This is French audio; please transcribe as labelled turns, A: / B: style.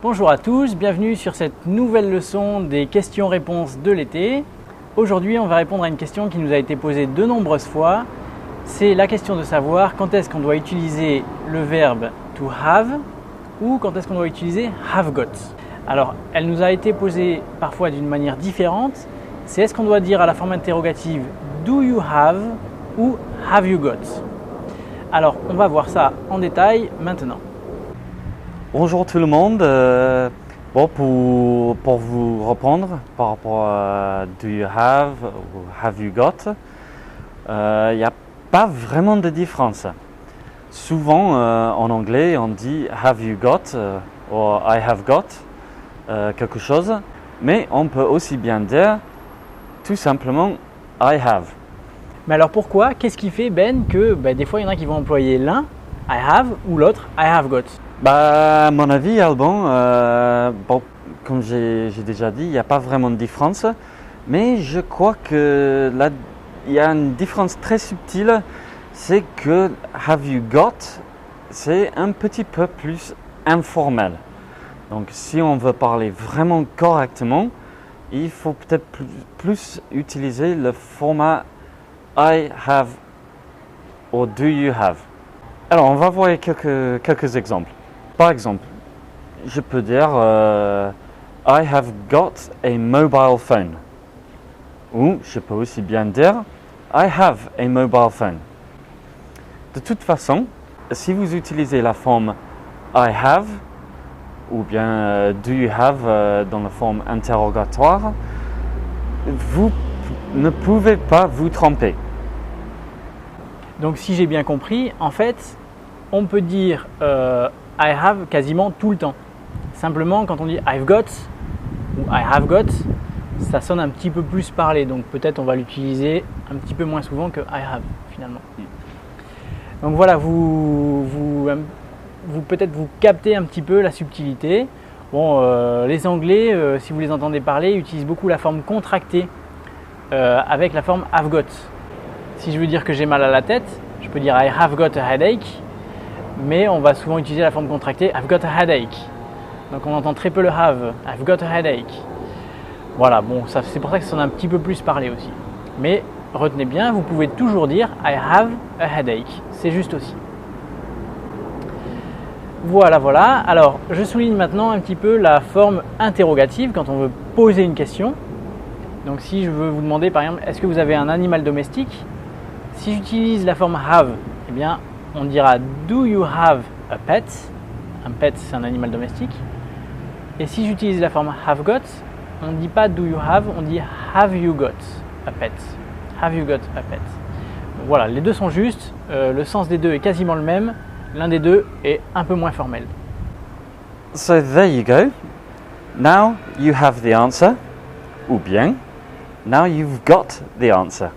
A: Bonjour à tous, bienvenue sur cette nouvelle leçon des questions-réponses de l'été. Aujourd'hui, on va répondre à une question qui nous a été posée de nombreuses fois. C'est la question de savoir quand est-ce qu'on doit utiliser le verbe to have ou quand est-ce qu'on doit utiliser have got. Alors, elle nous a été posée parfois d'une manière différente. C'est est-ce qu'on doit dire à la forme interrogative do you have ou have you got. Alors, on va voir ça en détail maintenant.
B: Bonjour tout le monde. Pour vous répondre par rapport à do you have ou have you got, il n'y a pas vraiment de différence. Souvent en anglais on dit have you got ou I have got quelque chose, mais on peut aussi bien dire tout simplement I have.
A: Mais alors pourquoi? Qu'est-ce qui fait Ben que des fois il y en a qui vont employer l'un I have ou l'autre I have got?
B: À mon avis, Alban, comme j'ai déjà dit, il n'y a pas vraiment de différence, mais je crois que là, il y a une différence très subtile, c'est que have you got, c'est un petit peu plus informel. Donc si on veut parler vraiment correctement, il faut peut-être plus utiliser le format I have ou do you have. Alors on va voir quelques exemples. Par exemple, je peux dire I have got a mobile phone. Ou je peux aussi bien dire I have a mobile phone. De toute façon, si vous utilisez la forme I have ou bien do you have dans la forme interrogatoire, vous ne pouvez pas vous tromper.
A: Donc si j'ai bien compris, en fait, on peut dire I have quasiment tout le temps. Simplement, quand on dit I've got ou I have got, ça sonne un petit peu plus parlé. Donc peut-être on va l'utiliser un petit peu moins souvent que I have finalement. Donc voilà, vous peut-être vous captez un petit peu la subtilité. Bon, les Anglais, si vous les entendez parler, utilisent beaucoup la forme contractée avec la forme have got. Si je veux dire que j'ai mal à la tête, je peux dire I have got a headache. Mais on va souvent utiliser la forme contractée I've got a headache. Donc on entend très peu le have, I've got a headache. Voilà, bon, c'est pour ça que ça sonne un petit peu plus parlé aussi. Mais retenez bien, vous pouvez toujours dire I have a headache. C'est juste aussi. Voilà. Alors, je souligne maintenant un petit peu la forme interrogative quand on veut poser une question. Donc si je veux vous demander par exemple, est-ce que vous avez un animal domestique? Si j'utilise la forme have, eh bien on dira do you have a pet? Un pet, c'est un animal domestique. Et si j'utilise la forme have got, on ne dit pas do you have, on dit have you got a pet? Have you got a pet? Donc voilà, les deux sont justes, le sens des deux est quasiment le même, l'un des deux est un peu moins formel.
B: So there you go. Now you have the answer, ou bien now you've got the answer.